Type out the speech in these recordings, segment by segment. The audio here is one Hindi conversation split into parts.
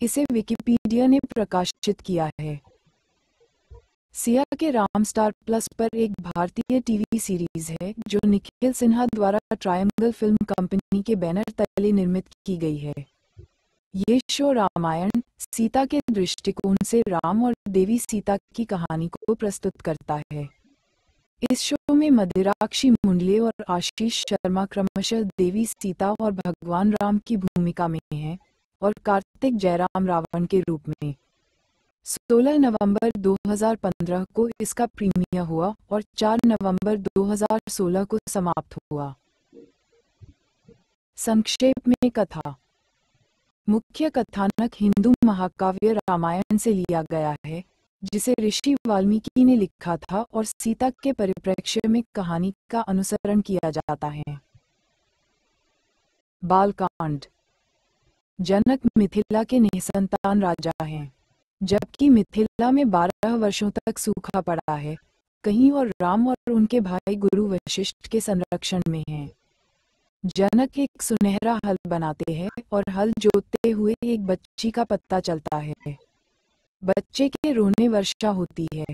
इसे विकिपीडिया ने प्रकाशित किया है। सिया के राम स्टार प्लस पर एक भारतीय टीवी सीरीज है जो निखिल सिन्हा द्वारा ट्रायंगल फिल्म कंपनी के बैनर तले निर्मित की गई है। ये शो रामायण सीता के दृष्टिकोण से राम और देवी सीता की कहानी को प्रस्तुत करता है। इस शो में मदिराक्षी मुंडले और आशीष शर्मा क्रमशः देवी सीता और भगवान राम की भूमिका में हैं और कार्तिक जयराम रावण के रूप में। 16 नवंबर 2015 को इसका प्रीमियर हुआ और 4 नवंबर 2016 को समाप्त हुआ। संक्षेप में कथा। मुख्य कथानक हिंदू महाकाव्य रामायण से लिया गया है, जिसे ऋषि वाल्मीकि ने लिखा था और सीता के परिप्रेक्ष्य में कहानी का अनुसरण किया जाता है। बालकांड। जनक मिथिला के निसंतान राजा हैं, जबकि मिथिला में 12 वर्षों तक सूखा पड़ा है। कहीं और राम और उनके भाई गुरु वशिष्ठ के संरक्षण में हैं। जनक एक सुनहरा हल बनाते हैं और हल जोतते हुए एक बच्ची का पता चलता है। बच्चे के रोने वर्षा होती है।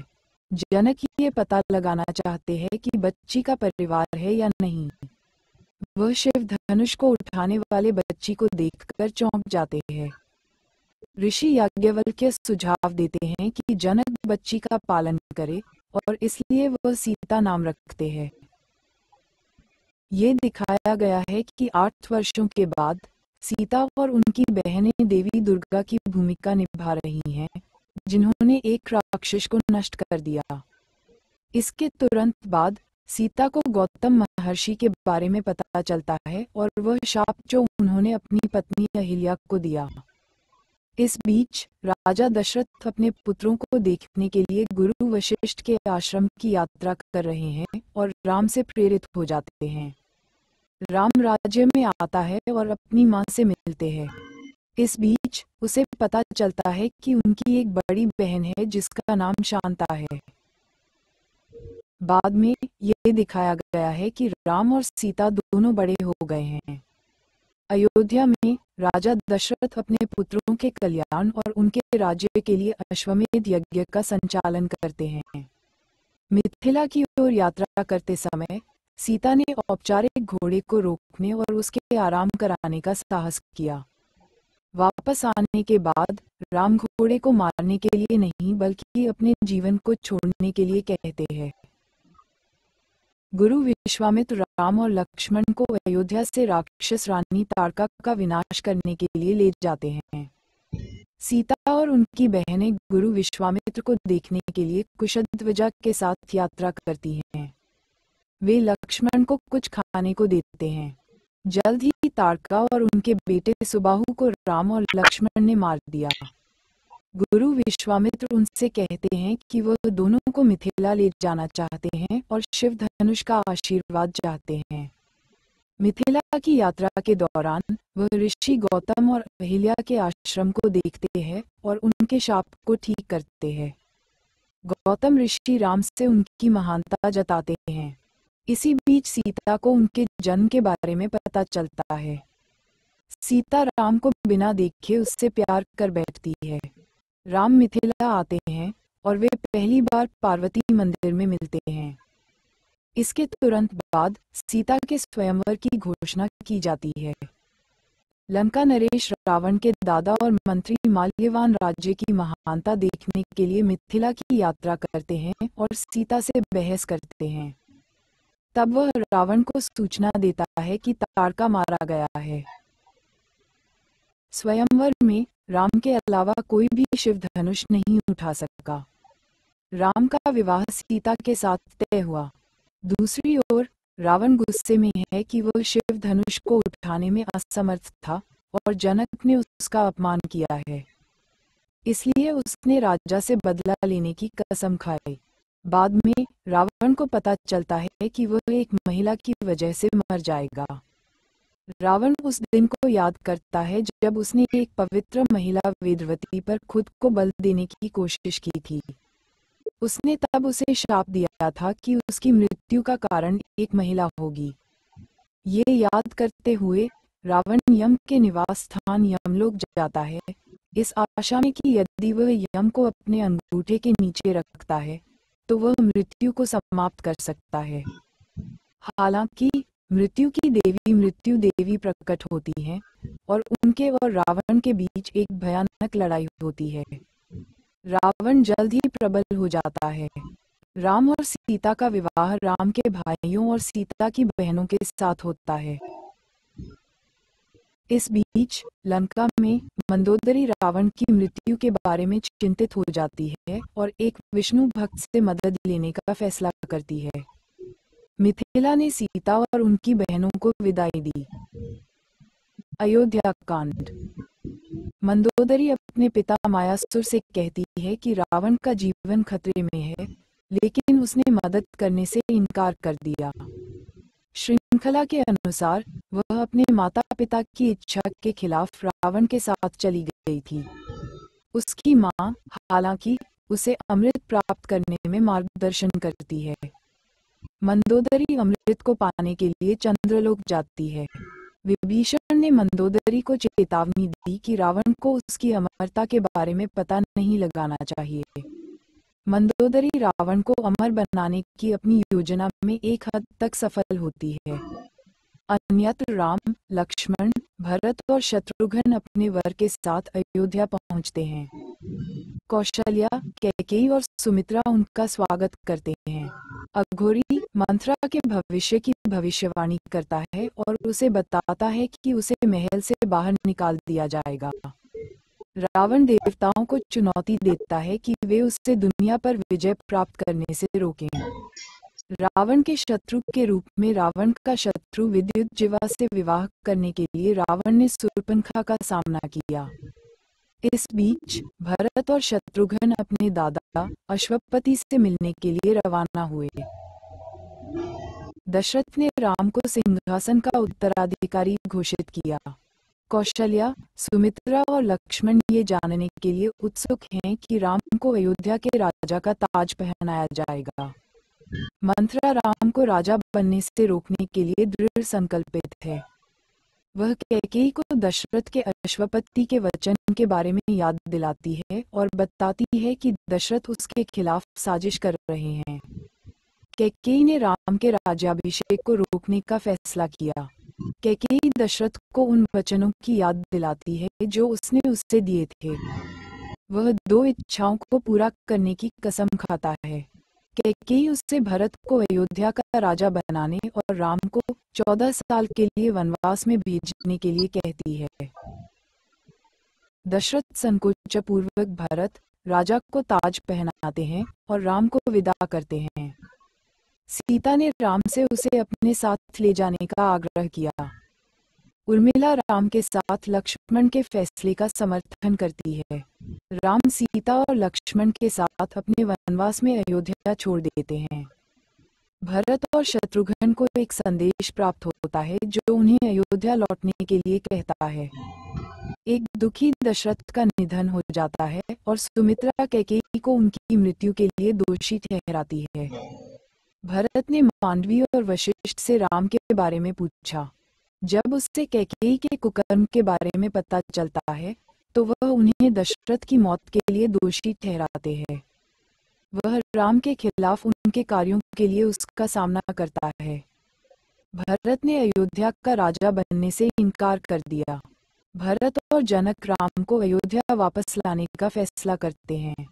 जनक ये पता लगाना चाहते हैं कि बच्ची का परिवार है या नहीं। वह शिव धनुष को उठाने वाले बच्ची को देखकर चौंक जाते हैं। ऋषि याज्ञवल्क्य सुझाव देते हैं कि जनक बच्ची का पालन करे और इसलिए वह सीता नाम रखते हैं। ये दिखाया गया है कि 8 वर्षों के बाद सीता और उनकी बहनें देवी दुर्गा की भूमिका निभा रही हैं, जिन्होंने एक राक्षस को नष्ट कर दिया। इसके तुरंत बाद सीता को गौतम महर्षि के बारे में पता चलता है और वह शाप जो उन्होंने अपनी पत्नी अहिल्या को दिया। इस बीच राजा दशरथ अपने पुत्रों को देखने के लिए गुरु वशिष्ठ के आश्रम की यात्रा कर रहे हैं और राम से प्रेरित हो जाते हैं। राम राज्य में आता है और अपनी मां से मिलते हैं। इस बीच उसे पता चलता है कि उनकी एक बड़ी बहन है जिसका नाम शांता है। बाद में ये दिखाया गया है कि राम और सीता दोनों बड़े हो गए हैं। अयोध्या में राजा दशरथ अपने पुत्रों के कल्याण और उनके राज्य के लिए अश्वमेध यज्ञ का संचालन करते हैं। मिथिला की ओर यात्रा करते समय सीता ने औपचारिक घोड़े को रोकने और उसके आराम कराने का साहस किया। वापस आने के बाद राम घोड़े को मारने के लिए नहीं बल्कि अपने जीवन को छोड़ने के लिए कहते हैं। गुरु विश्वामित्र राम और लक्ष्मण को अयोध्या से राक्षस रानी ताड़का का विनाश करने के लिए ले जाते हैं। सीता और उनकी बहनें गुरु विश्वामित्र को देखने के लिए कुशध्वजा के साथ यात्रा करती हैं। वे लक्ष्मण को कुछ खाने को देते हैं। जल्द ही ताड़का और उनके बेटे सुबाहु को राम और लक्ष्मण ने मार दिया। गुरु विश्वामित्र उनसे कहते हैं कि वह दोनों को मिथिला ले जाना चाहते हैं और शिव धनुष का आशीर्वाद चाहते हैं। मिथिला की यात्रा के दौरान वह ऋषि गौतम और अहिल्या के आश्रम को देखते हैं और उनके शाप को ठीक करते हैं। गौतम ऋषि राम से उनकी महानता जताते हैं। इसी बीच सीता को उनके जन्म के बारे में पता चलता है। सीता राम को बिना देखे उससे प्यार कर बैठती है। राम मिथिला आते हैं और वे पहली बार पार्वती मंदिर में मिलते हैं। इसके तुरंत बाद सीता के स्वयंवर की घोषणा की जाती है। लंका नरेश रावण के दादा और मंत्री माल्यवान राज्य की महानता देखने के लिए मिथिला की यात्रा करते हैं और सीता से बहस करते हैं। तब वह रावण को सूचना देता है कि ताड़का मारा गया है। स्वयंवर में राम के अलावा कोई भी शिव धनुष नहीं उठा सका। राम का विवाह सीता के साथ तय हुआ। दूसरी ओर रावण गुस्से में है कि वह शिव धनुष को उठाने में असमर्थ था और जनक ने उसका अपमान किया है, इसलिए उसने राजा से बदला लेने की कसम खाई। बाद में रावण को पता चलता है कि वह एक महिला की वजह से मर जाएगा। रावण उस दिन को याद करता है जब उसने एक पवित्र महिला वेदवती पर खुद को बल देने की कोशिश की थी। उसने तब उसे शाप दिया था कि उसकी मृत्यु का कारण एक महिला होगी। ये याद करते हुए रावण यम के निवास स्थान यमलोक जाता है, इस आशा में कि यदि वह यम को अपने अंगूठे के नीचे रखता है तो वह मृत्यु को समाप्त कर सकता है। हालांकि मृत्यु देवी प्रकट होती है और उनके और रावण के बीच एक भयानक लड़ाई होती है। रावण जल्द ही प्रबल हो जाता है। राम और सीता का विवाह राम के भाइयों और सीता की बहनों के साथ होता है। इस बीच लंका में मंदोदरी रावण की मृत्यु के बारे में चिंतित हो जाती है और एक विष्णु भक्त से मदद लेने का फैसला करती है। मिथिला ने सीता और उनकी बहनों को विदाई दी। अयोध्या कांड। मंदोदरी अपने पिता मायासुर से कहती है कि रावण का जीवन खतरे में है, लेकिन उसने मदद करने से इनकार कर दिया। श्रृंखला के अनुसार वह अपने माता पिता की इच्छा के खिलाफ रावण के साथ चली गई थी। उसकी मां हालांकि उसे अमृत प्राप्त करने में मार्गदर्शन करती है। मंदोदरी अमृत को पाने के लिए चंद्रलोक जाती है। विभीषण ने मंदोदरी को चेतावनी दी कि रावण को उसकी अमरता के बारे में पता नहीं लगाना चाहिए। मंदोदरी रावण को अमर बनाने की अपनी योजना में एक हद तक सफल होती है। अन्यत्र राम, लक्ष्मण, भरत और शत्रुघ्न अपने वर के साथ अयोध्या पहुंचते हैं। कौशल्या, कैकेयी और सुमित्रा उनका स्वागत करते हैं। अघोरी मंथरा के भविष्य की भविष्यवाणी करता है और उसे बताता है कि उसे महल से बाहर निकाल दिया जाएगा। रावण देवताओं को चुनौती देता है कि वे उसे दुनिया पर विजय प्राप्त करने से रोकें। रावण के शत्रु के रूप में रावण का शत्रु विद्युज्जीवा से विवाह करने के लिए रावण ने शूर्पणखा का सामना किया। इस बीच भरत और शत्रुघ्न अपने दादा अश्वपति से मिलने के लिए रवाना हुए। दशरथ ने राम को सिंहासन का उत्तराधिकारी घोषित किया। कौशल्या, सुमित्रा और लक्ष्मण ये जानने के लिए उत्सुक हैं कि राम को अयोध्या के राजा का ताज पहनाया जाएगा। मंथरा राम को राजा बनने से रोकने के लिए दृढ़ संकल्पित है। वह कैकेयी को दशरथ के अश्वपति के वचन के बारे में याद दिलाती है और बताती है कि दशरथ उसके खिलाफ साजिश कर रहे हैं। कैकेयी ने राम के राज्याभिषेक को रोकने का फैसला किया। कैकेयी दशरथ को उन वचनों की याद दिलाती है जो उसने उससे दिए थे। वह 2 इच्छाओं को पूरा करने की कसम खाता है। कैकेयी उससे भरत को अयोध्या का राजा बनाने और राम को 14 साल के लिए वनवास में भेजने के लिए कहती है। दशरथ संकोचपूर्वक भरत राजा को ताज पहनाते हैं और राम को विदा करते हैं। सीता ने राम से उसे अपने साथ ले जाने का आग्रह किया। उर्मिला राम के साथ लक्ष्मण के फैसले का समर्थन करती है। राम सीता और लक्ष्मण के साथ अपने वनवास में अयोध्या छोड़ देते हैं। भरत और शत्रुघ्न को एक संदेश प्राप्त होता है जो उन्हें अयोध्या लौटने के लिए कहता है। एक दुखी दशरथ का निधन हो जाता है और सुमित्रा कैकेयी को उनकी मृत्यु के लिए दोषी ठहराती है। भरत ने मांडवी और वशिष्ठ से राम के बारे में पूछा। जब उससे कैकेयी के कुकर्म के बारे में पता चलता है तो वह उन्हें दशरथ की मौत के लिए दोषी ठहराते हैं। वह राम के खिलाफ उनके कार्यों के लिए उसका सामना करता है। भरत ने अयोध्या का राजा बनने से इनकार कर दिया। भरत और जनक राम को अयोध्या वापस लाने का फैसला करते हैं।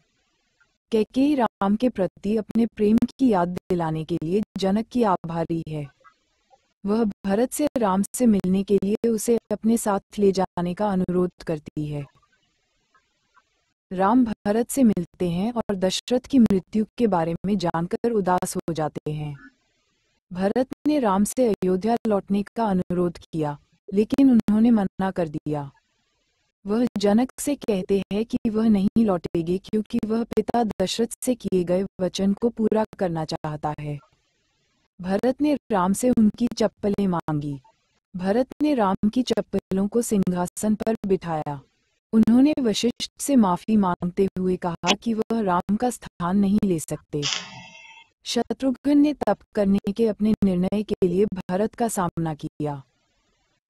कैकेयी राम के प्रति अपने प्रेम की याद दिलाने के लिए जनक की आभारी है। वह भरत से राम से मिलने के लिए उसे अपने साथ ले जाने का अनुरोध करती है। राम भरत से मिलते हैं और दशरथ की मृत्यु के बारे में जानकर उदास हो जाते हैं। भरत ने राम से अयोध्या लौटने का अनुरोध किया, लेकिन उन्होंने मना कर दिया। वह जनक से कहते हैं कि वह नहीं लौटेगी क्योंकि वह पिता दशरथ से किए गए वचन को पूरा करना चाहता है। भरत ने राम से उनकी चप्पलें मांगी। भरत ने राम की चप्पलों को सिंहासन पर बिठाया। उन्होंने वशिष्ठ से माफी मांगते हुए कहा कि वह राम का स्थान नहीं ले सकते। शत्रुघ्न ने तप करने के अपने निर्णय के लिए भरत का सामना किया।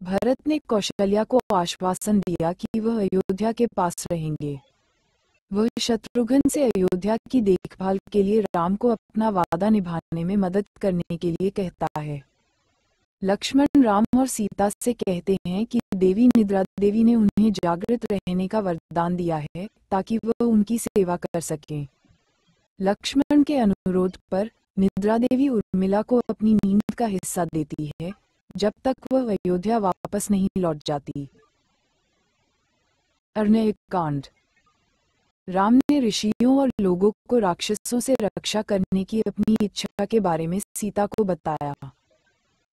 भरत ने कौशल्या को आश्वासन दिया कि वह अयोध्या के पास रहेंगे। वह शत्रुघ्न से अयोध्या की देखभाल के लिए राम को अपना वादा निभाने में मदद करने के लिए कहता है। लक्ष्मण राम और सीता से कहते हैं कि देवी निद्रा देवी ने उन्हें जागृत रहने का वरदान दिया है ताकि वह उनकी सेवा कर सकें। लक्ष्मण के अनुरोध पर निद्रा देवी उर्मिला को अपनी नींद का हिस्सा देती है जब तक वह अयोध्या वापस नहीं लौट जाती। अरण्यक कांड। राम ने ऋषियों और लोगों को राक्षसों से रक्षा करने की अपनी इच्छा के बारे में सीता को बताया।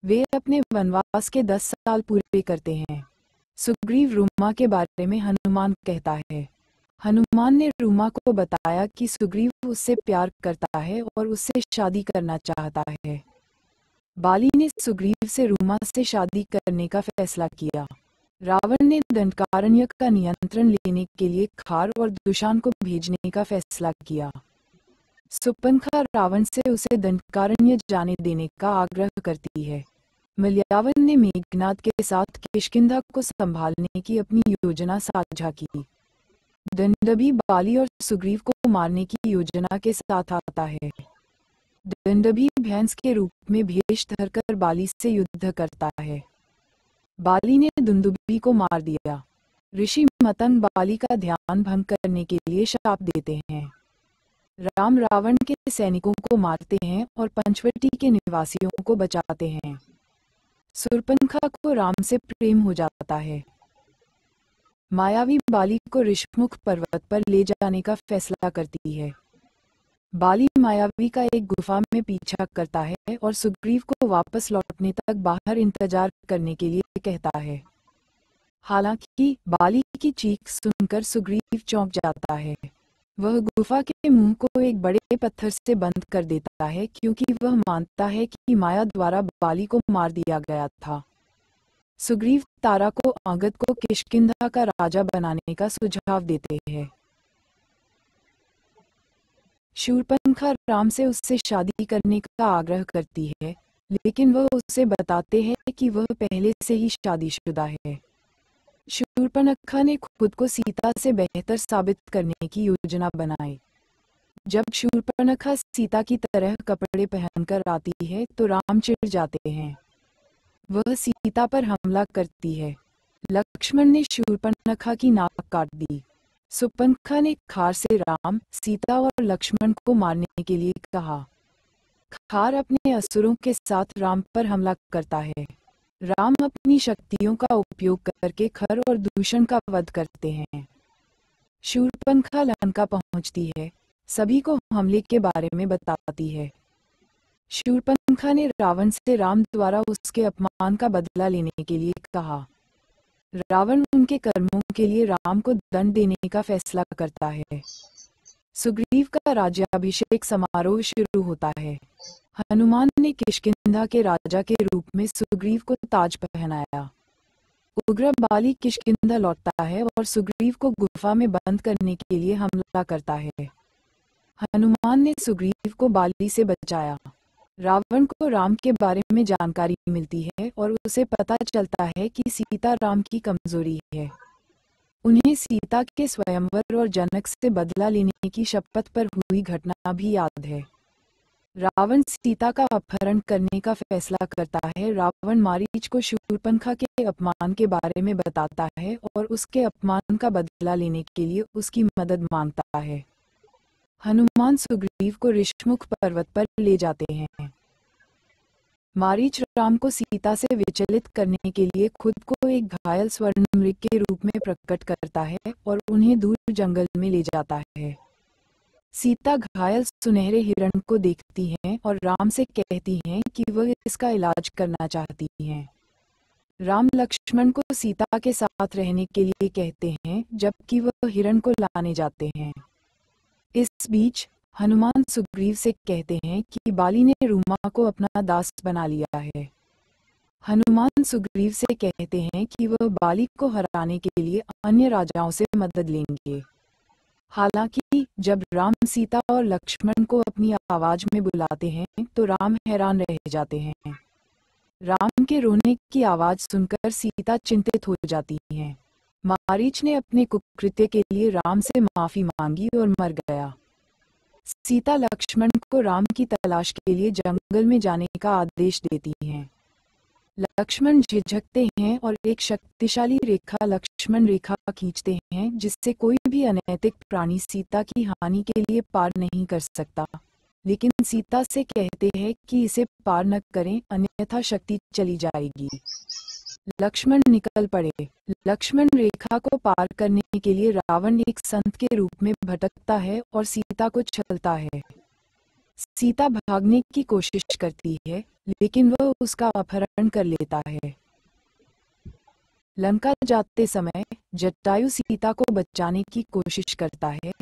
वे अपने वनवास के 10 साल पूरे करते हैं। सुग्रीव रूमा के बारे में हनुमान कहता है। हनुमान ने रूमा को बताया कि सुग्रीव उससे प्यार करता है और उससे शादी करना चाहता है। बाली ने सुग्रीव से रूमा से शादी करने का फैसला किया। रावण ने दंडकारण्य का नियंत्रण लेने के लिए खार और दुशान को भेजने का फैसला किया। सुपंखा रावण से उसे दंडकारण्य जाने देने का आग्रह करती है। मलयावन ने मेघनाद के साथ किष्किंधा को संभालने की अपनी योजना साझा की। दंडभी बाली और सुग्रीव को मारने की योजना के साथ आता है। दंडभी भैंस के रूप में भेष धरकर बाली से युद्ध करता है। बाली ने दुंदुभी को मार दिया। ऋषि मतंग बाली का ध्यान भंग करने के लिए शाप देते हैं। राम रावण के सैनिकों को मारते हैं और पंचवटी के निवासियों को बचाते हैं। सुरपंखा को राम से प्रेम हो जाता है। मायावी बाली को ऋषमुख पर्वत पर ले जाने का फैसला करती है। बाली मायावी का एक गुफा में पीछा करता है और सुग्रीव को वापस लौटने तक बाहर इंतजार करने के लिए कहता है। हालांकि बाली की चीख सुनकर सुग्रीव चौंक जाता है। वह गुफा के मुंह को एक बड़े पत्थर से बंद कर देता है क्योंकि वह मानता है कि माया द्वारा बाली को मार दिया गया था। सुग्रीव तारा को अंगद को किष्किंधा का राजा बनाने का सुझाव देते हैं। शूर्पणखा राम से उससे शादी करने का आग्रह करती है, लेकिन वह उसे बताते हैं कि वह पहले से ही शादीशुदा है। शूर्पणखा ने खुद को सीता से बेहतर साबित करने की योजना बनाई। जब शूर्पणखा सीता की तरह कपड़े पहनकर आती है तो राम चिढ़ जाते हैं। वह सीता पर हमला करती है। लक्ष्मण ने शूर्पणखा की नाक काट दी। सुपंखा ने खार से राम, सीता और लक्ष्मण को मारने के लिए कहा। खार अपने असुरों के साथ राम पर हमला करता है। राम अपनी शक्तियों का उपयोग करके खर और दूषण का वध करते हैं। शूर्पणखा लंका पहुंचती है, सभी को हमले के बारे में बताती है। शूर्पणखा ने रावण से राम द्वारा उसके अपमान का बदला लेने के लिए कहा। रावण उनके कर्मों के लिए राम को दंड देने का फैसला करता है। सुग्रीव का राज्याभिषेक समारोह शुरू होता है। हनुमान ने किष्किंधा के राजा के रूप में सुग्रीव को ताज पहनाया। उग्र बाली किष्किंधा लौटता है और सुग्रीव को गुफा में बंद करने के लिए हमला करता है। हनुमान ने सुग्रीव को बाली से बचाया। रावण को राम के बारे में जानकारी मिलती है और उसे पता चलता है कि सीता राम की कमजोरी है। उन्हें सीता के स्वयंवर और जनक से बदला लेने की शपथ पर हुई घटना भी याद है। रावण सीता का अपहरण करने का फैसला करता है। रावण मारीच को शूर्पणखा के अपमान के बारे में बताता है और उसके अपमान का बदला लेने के लिए उसकी मदद मांगता है। हनुमान सुग्रीव को ऋषमुख पर्वत पर ले जाते हैं। मारीच राम को सीता से विचलित करने के लिए खुद को एक घायल स्वर्ण मृग के रूप में प्रकट करता है और उन्हें दूर जंगल में ले जाता है। सीता घायल सुनहरे हिरण को देखती हैं और राम से कहती हैं कि वह इसका इलाज करना चाहती हैं। राम लक्ष्मण को सीता के साथ रहने के लिए कहते हैं जबकि वह हिरण को लाने जाते हैं। इस बीच हनुमान सुग्रीव से कहते हैं कि बाली ने रूमा को अपना दास बना लिया है। हनुमान सुग्रीव से कहते हैं कि वह बाली को हराने के लिए अन्य राजाओं से मदद लेंगे। हालांकि जब राम सीता और लक्ष्मण को अपनी आवाज में बुलाते हैं तो राम हैरान रह जाते हैं। राम के रोने की आवाज सुनकर सीता चिंतित हो जाती हैं। मारीच ने अपने कुकृत्य के लिए राम से माफी मांगी और मर गया। सीता लक्ष्मण को राम की तलाश के लिए जंगल में जाने का आदेश देती हैं। लक्ष्मण झिझकते हैं और एक शक्तिशाली रेखा लक्ष्मण रेखा खींचते हैं जिससे कोई भी अनैतिक प्राणी सीता की हानि के लिए पार नहीं कर सकता, लेकिन सीता से कहते हैं कि इसे पार न करें अन्यथा शक्ति चली जाएगी। लक्ष्मण निकल पड़े। लक्ष्मण रेखा को पार करने के लिए रावण एक संत के रूप में भटकता है और सीता को छलता है। सीता भागने की कोशिश करती है लेकिन वह उसका अपहरण कर लेता है। लंका जाते समय जटायु सीता को बचाने की कोशिश करता है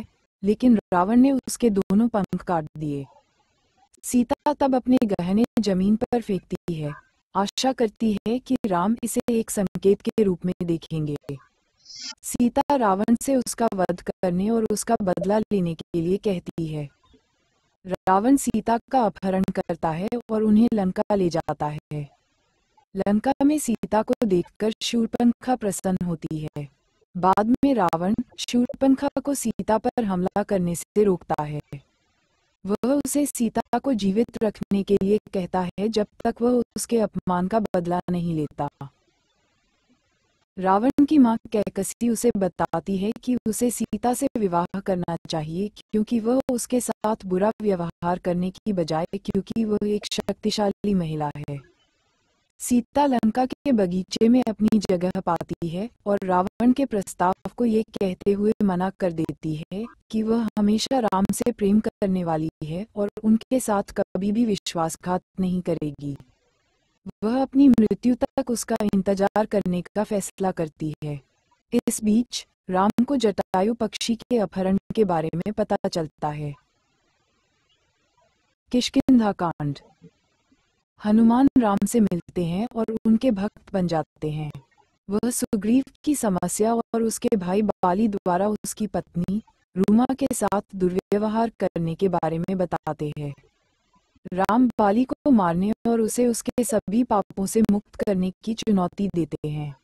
लेकिन रावण ने उसके दोनों पंख काट दिए। सीता तब अपने गहने जमीन पर फेंकती है, आशा करती है कि राम इसे एक संकेत के रूप में देखेंगे। सीता रावण से उसका वध करने और उसका बदला लेने के लिए कहती है। रावण सीता का अपहरण करता है और उन्हें लंका ले जाता है। लंका में सीता को देखकर शूर्पणखा प्रसन्न होती है। बाद में रावण शूर्पणखा को सीता पर हमला करने से रोकता है। वह उसे सीता को जीवित रखने के लिए कहता है जब तक वह उसके अपमान का बदला नहीं लेता। रावण की मां कैकसी उसे बताती है कि उसे सीता से विवाह करना चाहिए क्योंकि वह उसके साथ बुरा व्यवहार करने की बजाय क्योंकि वह एक शक्तिशाली महिला है। सीता लंका के बगीचे में अपनी जगह पाती है और रावण के प्रस्ताव को ये कहते हुए मना कर देती है कि वह हमेशा राम से प्रेम करने वाली है और उनके साथ कभी भी विश्वासघात नहीं करेगी। वह अपनी मृत्यु तक उसका इंतजार करने का फैसला करती है। इस बीच राम को जटायु पक्षी के अपहरण के बारे में पता चलता है। किष्किंधा कांड। हनुमान राम से मिलते हैं और उनके भक्त बन जाते हैं। वह सुग्रीव की समस्या और उसके भाई बाली द्वारा उसकी पत्नी रूमा के साथ दुर्व्यवहार करने के बारे में बताते हैं। राम बाली को मारने और उसे उसके सभी पापों से मुक्त करने की चुनौती देते हैं।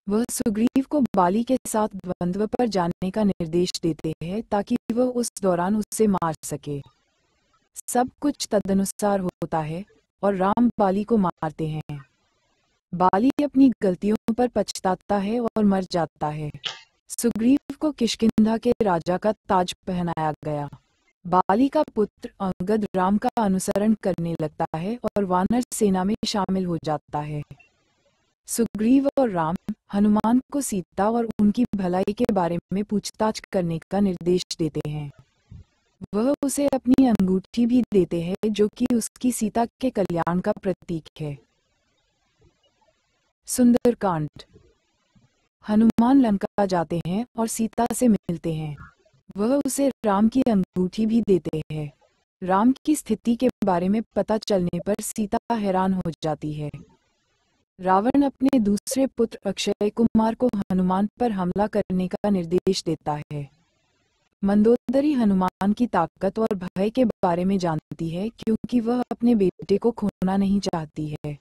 वह सुग्रीव को बाली के साथ द्वंद्व पर जाने का निर्देश देते हैं ताकि वह उस दौरान उसे मार सके। सब कुछ तदनुसार होता है और राम बाली को मारते हैं। बाली अपनी गलतियों पर पछताता है और मर जाता है। सुग्रीव को किष्किंधा के राजा का ताज पहनाया गया। बाली का पुत्र अंगद राम का अनुसरण करने लगता है और वानर सेना में शामिल हो जाता है। सुग्रीव और राम हनुमान को सीता और उनकी भलाई के बारे में पूछताछ करने का निर्देश देते हैं। वह उसे अपनी अंगूठी भी देते हैं जो कि उसकी सीता के कल्याण का प्रतीक है। सुंदरकांड। हनुमान लंका जाते हैं और सीता से मिलते हैं। वह उसे राम की अंगूठी भी देते हैं। राम की स्थिति के बारे में पता चलने पर सीता हैरान हो जाती है। रावण अपने दूसरे पुत्र अक्षय कुमार को हनुमान पर हमला करने का निर्देश देता है। मंदोदरी हनुमान की ताकत और भय के बारे में जानती है क्योंकि वह अपने बेटे को खोना नहीं चाहती है।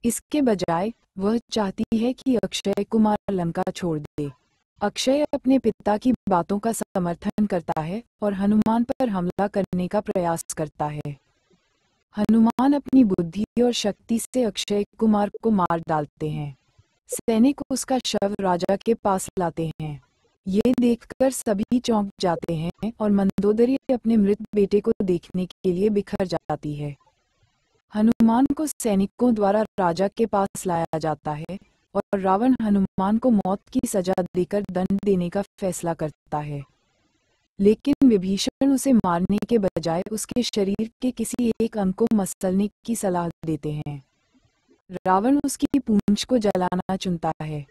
इसके बजाय वह चाहती है कि अक्षय कुमार लंका छोड़ दे। अक्षय अपने पिता की बातों का समर्थन करता है और हनुमान पर हमला करने का प्रयास करता है। हनुमान अपनी बुद्धि और शक्ति से अक्षय कुमार को मार डालते हैं। सैनिक उसका शव राजा के पास लाते हैं। ये देखकर सभी चौंक जाते हैं और मंदोदरी अपने मृत बेटे को देखने के लिए बिखर जाती है। हनुमान को सैनिकों द्वारा राजा के पास लाया जाता है और रावण हनुमान को मौत की सजा देकर दंड देने का फैसला करता है, लेकिन विभीषण उसे मारने के बजाय उसके शरीर के किसी एक अंग को मसलने की सलाह देते हैं। रावण उसकी पूंछ को जलाना चुनता है।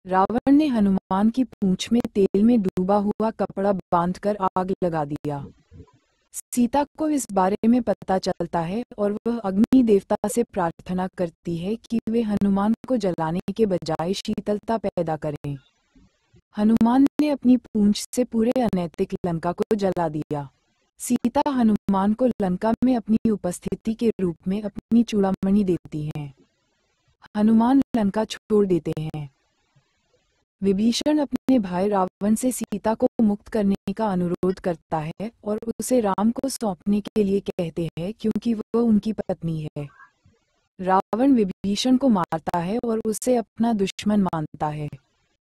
रावण ने हनुमान की पूंछ में तेल में डूबा हुआ कपड़ा बांधकर आग लगा दिया। सीता को इस बारे में पता चलता है और वह अग्नि देवता से प्रार्थना करती है कि वे हनुमान को जलाने के बजाय शीतलता पैदा करें। हनुमान ने अपनी पूंछ से पूरे अनैतिक लंका को जला दिया। सीता हनुमान को लंका में अपनी उपस्थिति के रूप में अपनी चूड़ामणि देती हैं। हनुमान लंका छोड़ देते हैं। विभीषण अपने भाई रावण से सीता को मुक्त करने का अनुरोध करता है और उसे राम को सौंपने के लिए कहते हैं क्योंकि वह उनकी पत्नी है। रावण विभीषण को मारता है और उसे अपना दुश्मन मानता है।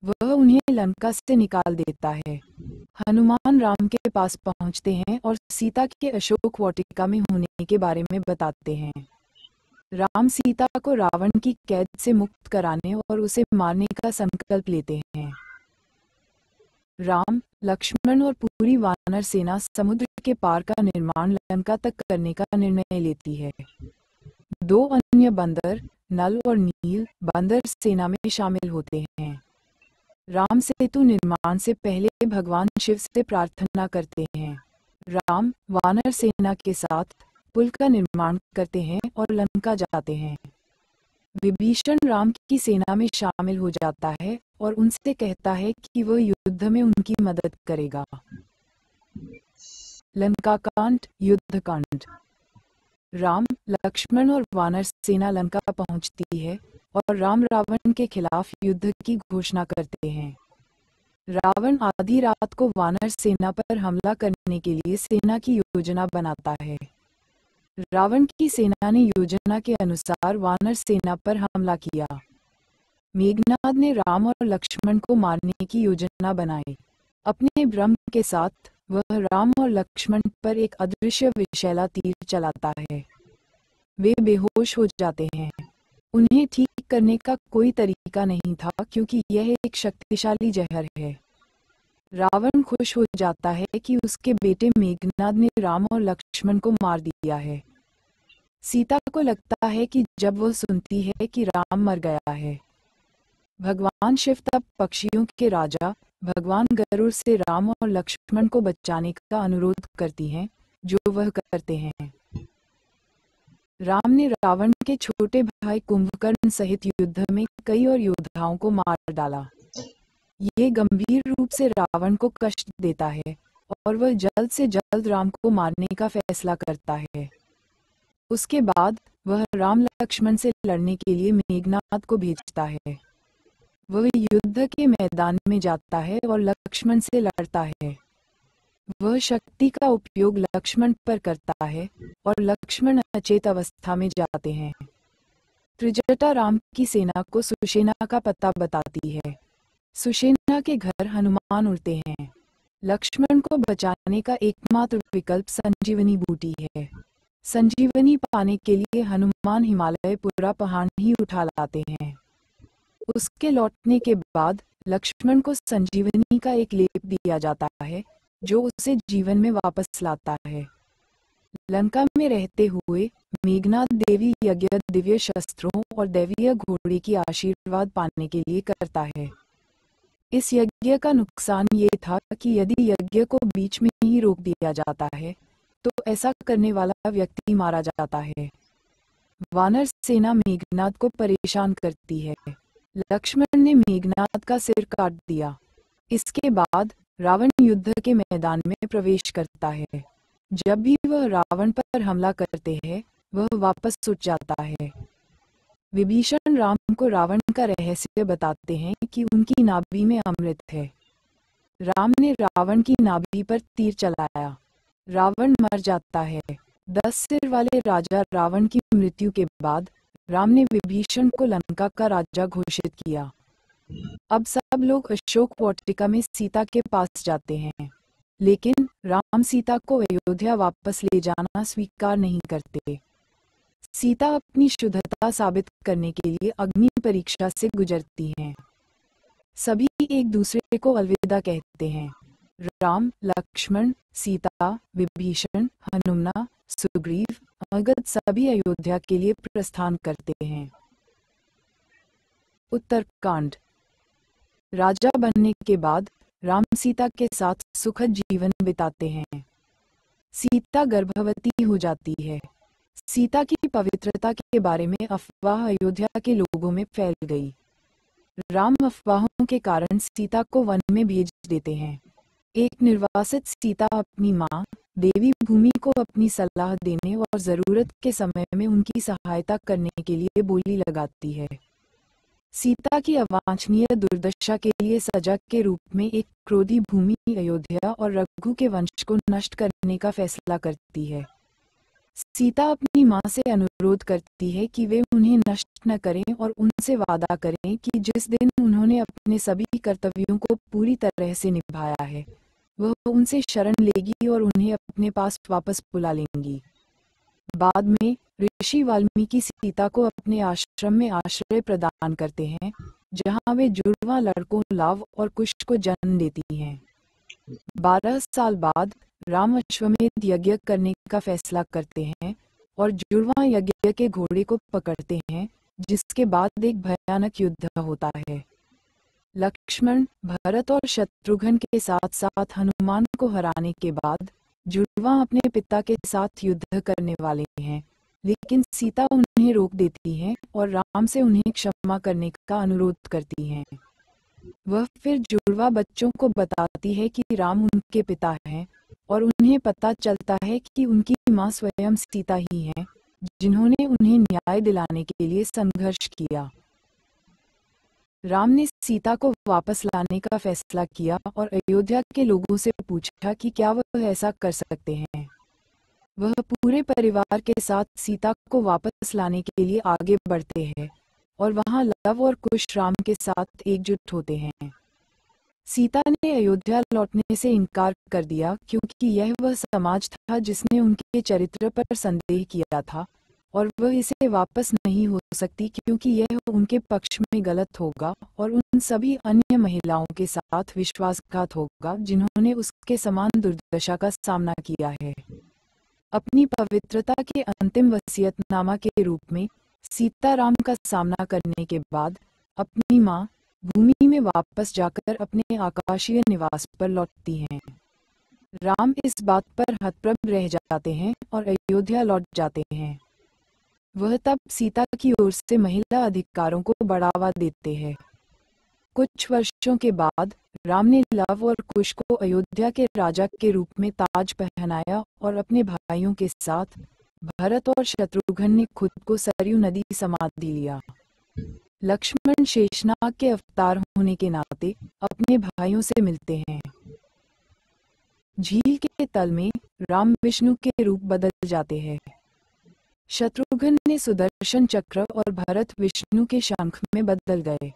वह उन्हें लंका से निकाल देता है। हनुमान राम के पास पहुंचते हैं और सीता के अशोक वाटिका में होने के बारे में बताते हैं। राम सीता को रावण की कैद से मुक्त कराने और उसे मारने का संकल्प लेते हैं। राम, लक्ष्मण और पूरी वानर सेना समुद्र के पार का निर्माण लंका तक करने का निर्णय लेती है। 2 अन्य बंदर, नल और नील, बंदर सेना में शामिल होते हैं। राम सेतु निर्माण से पहले भगवान शिव से प्रार्थना करते हैं। राम वानर सेना के साथ पुल का निर्माण करते हैं और लंका जाते हैं। विभीषण राम की सेना में शामिल हो जाता है और उनसे कहता है कि वह युद्ध में उनकी मदद करेगा। लंका कांड, युद्ध कांड। राम, लक्ष्मण और वानर सेना लंका पहुंचती है और राम रावण के खिलाफ युद्ध की घोषणा करते हैं। रावण आधी रात को वानर सेना पर हमला करने के लिए सेना की योजना बनाता है। रावण की सेना ने योजना के अनुसार वानर सेना पर हमला किया। मेघनाद ने राम और लक्ष्मण को मारने की योजना बनाई। अपने ब्रह्म के साथ वह राम और लक्ष्मण पर एक अदृश्य विषैला तीर चलाता है। वे बेहोश हो जाते हैं। उन्हें ठीक करने का कोई तरीका नहीं था क्योंकि यह एक शक्तिशाली जहर है। रावण खुश हो जाता है कि उसके बेटे मेघनाद ने राम और लक्ष्मण को मार दिया है। सीता को लगता है कि जब वह सुनती है कि राम मर गया है। भगवान शिव तब पक्षियों के राजा भगवान गरुड़ से राम और लक्ष्मण को बचाने का अनुरोध करती हैं, जो वह करते हैं। राम ने रावण के छोटे भाई कुंभकर्ण सहित युद्ध में कई और योद्धाओं को मार डाला। ये गंभीर रूप से रावण को कष्ट देता है और वह जल्द से जल्द राम को मारने का फैसला करता है। उसके बाद वह राम लक्ष्मण से लड़ने के लिए मेघनाद को भेजता है। वह युद्ध के मैदान में जाता है और लक्ष्मण से लड़ता है। वह शक्ति का उपयोग लक्ष्मण पर करता है और लक्ष्मण अचेत अवस्था में जाते हैं। त्रिजटा राम की सेना को सुषेना का पता बताती है। सुषेना के घर हनुमान उड़ते हैं। लक्ष्मण को बचाने का एकमात्र विकल्प संजीवनी बूटी है। संजीवनी पाने के लिए हनुमान हिमालय पूरा पहाड़ ही उठा लाते हैं। उसके लौटने के बाद लक्ष्मण को संजीवनी का एक लेप दिया जाता है जो उसे जीवन में वापस लाता है। लंका में रहते हुए मेघनाद देवी यज्ञ दिव्य शस्त्रों और दैवीय घोड़े की आशीर्वाद पाने के लिए करता है। इस यज्ञ का नुकसान ये था कि यदि यज्ञ को बीच में ही रोक दिया जाता है तो ऐसा करने वाला व्यक्ति मारा जाता है। वानर सेना मेघनाद को परेशान करती है। लक्ष्मण ने मेघनाद का सिर काट दिया। इसके बाद रावण युद्ध के मैदान में प्रवेश करता है। जब भी वह रावण पर हमला करते हैं, वह वापस उठ जाता है। विभीषण राम को रावण का रहस्य बताते हैं कि उनकी नाभि में अमृत है। राम ने रावण की नाभि पर तीर चलाया। रावण मर जाता है। 10 सिर वाले राजा रावण की मृत्यु के बाद राम ने विभीषण को लंका का राजा घोषित किया। अब सब लोग अशोक वाटिका में सीता के पास जाते हैं, लेकिन राम सीता को अयोध्या वापस ले जाना स्वीकार नहीं करते। सीता अपनी शुद्धता साबित करने के लिए अग्नि परीक्षा से गुजरती हैं। सभी एक दूसरे को अलविदा कहते हैं। राम, लक्ष्मण, सीता, विभीषण, हनुमान, सुग्रीव, अंगद सभी अयोध्या के लिए प्रस्थान करते हैं। उत्तरकांड। राजा बनने के बाद राम सीता के साथ सुखद जीवन बिताते हैं। सीता गर्भवती हो जाती है। सीता की पवित्रता के बारे में अफवाह अयोध्या के लोगों में फैल गई। राम अफवाहों के कारण सीता को वन में भेज देते हैं। एक निर्वासित सीता अपनी माँ, देवी भूमि को अपनी सलाह देने और जरूरत के समय में उनकी सहायता करने के लिए बोली लगाती है। सीता की अवांछनीय दुर्दशा के लिए सजा के रूप में एक क्रोधी भूमि अयोध्या और रघु के वंश को नष्ट करने का फैसला करती है। सीता अपनी मां से अनुरोध करती है कि वे उन्हें नष्ट न करें और उनसे वादा करें कि जिस दिन उन्होंने अपने सभी कर्तव्यों को पूरी तरह से निभाया है, वह उनसे शरण लेगी और उन्हें अपने पास वापस बुला लेंगी। बाद में ऋषि वाल्मीकि सीता को अपने आश्रम में आश्रय प्रदान करते हैं, जहां वे जुड़वां लड़कों लव और कुश को जन्म देती हैं। 12 साल बाद राम अश्वमेध यज्ञ करने का फैसला करते हैं और जुड़वां यज्ञ के घोड़े को पकड़ते हैं, जिसके बाद एक भयानक युद्ध होता है। लक्ष्मण, भरत और शत्रुघ्न के साथ साथ हनुमान को हराने के बाद जुड़वां अपने पिता के साथ युद्ध करने वाले हैं, लेकिन सीता उन्हें रोक देती है और राम से उन्हें क्षमा करने का अनुरोध करती हैं। वह फिर जुड़वा बच्चों को बताती है कि राम उनके पिता हैं और उन्हें पता चलता है कि उनकी मां स्वयं सीता ही हैं, जिन्होंने उन्हें न्याय दिलाने के लिए संघर्ष किया। राम ने सीता को वापस लाने का फैसला किया और अयोध्या के लोगों से पूछा कि क्या वह ऐसा कर सकते हैं। वह पूरे परिवार के साथ सीता को वापस लाने के लिए आगे बढ़ते हैं और वहां लव और कुश राम के साथ एकजुट होते हैं। सीता ने अयोध्या लौटने से इनकार कर दिया क्योंकि यह वह समाज था जिसने उनके चरित्र पर संदेह किया था और वह इसे वापस नहीं हो सकती क्योंकि यह उनके पक्ष में गलत होगा और उन सभी अन्य महिलाओं के साथ विश्वासघात होगा जिन्होंने उसके समान दुर्दशा का सामना किया है। अपनी पवित्रता के अंतिम वसीयतनामा के रूप में सीता राम का सामना करने के बाद अपनी मां भूमि में वापस जाकर अपने आकाशीय निवास पर लौटती हैं। राम इस बात पर हतप्रभ रह जाते हैं और अयोध्या लौट जाते हैं। वह तब सीता की ओर से महिला अधिकारों को बढ़ावा देते हैं। कुछ वर्षों के बाद राम ने लव और कुश को अयोध्या के राजा के रूप में ताज पहनाया और अपने भाइयों के साथ भरत और शत्रुघ्न ने खुद को सरयू नदी समाधि लिया। लक्ष्मण शेषनाग के अवतार होने के नाते अपने भाइयों से मिलते हैं। झील के तल में राम विष्णु के रूप बदल जाते हैं। शत्रुघ्न ने सुदर्शन चक्र और भरत विष्णु के शंख में बदल गए।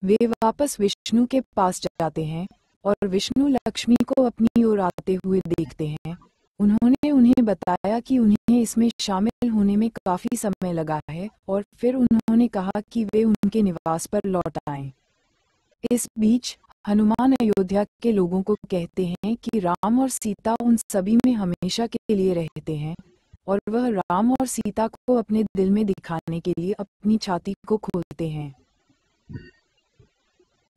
वे वापस विष्णु के पास जाते हैं और विष्णु लक्ष्मी को अपनी ओर आते हुए देखते हैं। उन्होंने उन्हें बताया कि उन्हें इसमें शामिल होने में काफी समय लगा है और फिर उन्होंने कहा कि वे उनके निवास पर लौट आएं। इस बीच हनुमान अयोध्या के लोगों को कहते हैं कि राम और सीता उन सभी में हमेशा के लिए रहते हैं और वह राम और सीता को अपने दिल में दिखाने के लिए अपनी छाती को खोलते हैं।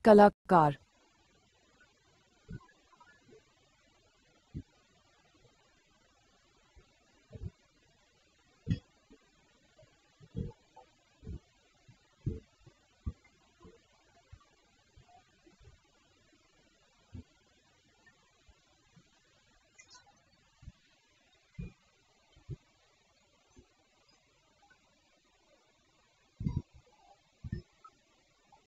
कलाकार